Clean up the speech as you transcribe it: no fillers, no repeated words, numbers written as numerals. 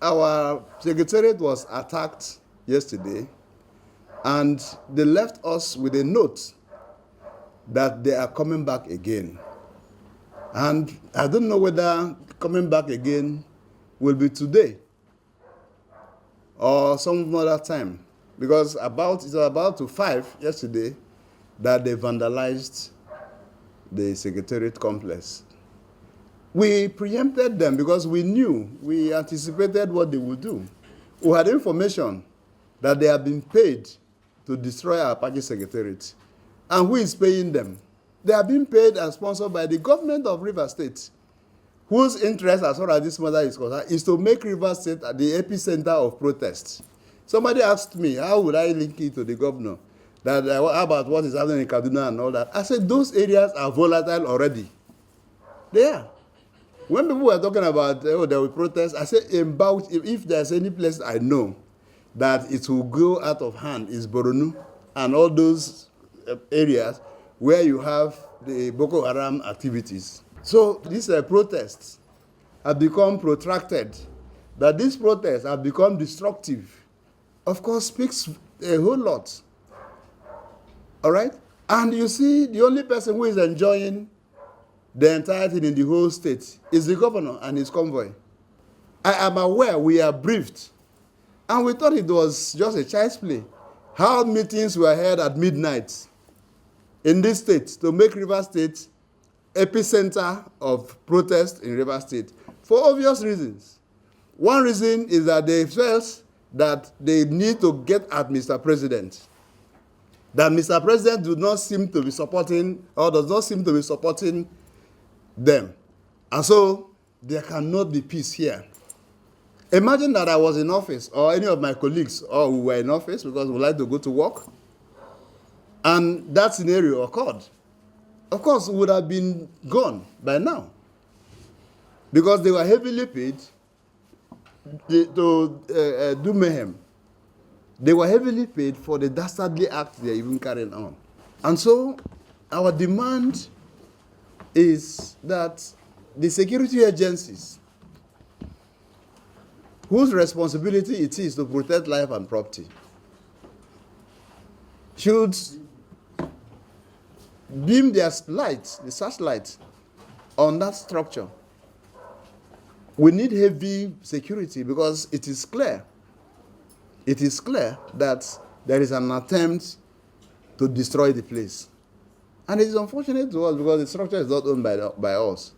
our secretariat was attacked yesterday, and they left us with a note that they are coming back again. And I don't know whether coming back again will be today or some other time, because it was about to 5 yesterday that they vandalized the secretariat complex. We preempted them because we anticipated what they would do. We had information that they have been paid to destroy our party secretariat. And who is paying them? They are being paid and sponsored by the government of Rivers State, whose interest, as far as this matter is concerned, is to make Rivers State the epicenter of protests. Somebody asked me, how would I link it to the governor? That about what is happening in Kaduna and all that. I said, those areas are volatile already. They are. When people were talking about, there will protest, I said, if there's any place I know that it will go out of hand, is Borno and all those areas where you have the Boko Haram activities. So these protests have become protracted. That these protests have become destructive, of course, speaks a whole lot. All right? And you see, the only person who is enjoying the entire thing in the whole state is the governor and his convoy. I am aware we are briefed, and we thought it was just a child's play. How meetings were held at midnight in this state to make Rivers State epicenter of protest in Rivers State for obvious reasons. One reason is that they felt that they need to get at Mr. President. That Mr. President does not seem to be supporting them. And so there cannot be peace here. Imagine that I was in office, or any of my colleagues, or we were in office because we like to go to work, and that scenario occurred. Of course, we would have been gone by now, because they were heavily paid to do mayhem. They were heavily paid for the dastardly act they're even carrying on. And so our demand is that the security agencies, whose responsibility it is to protect life and property, should beam their lights, the searchlight, on that structure. We need heavy security because it is clear that there is an attempt to destroy the place. And it is unfortunate to us because the structure is not owned by us.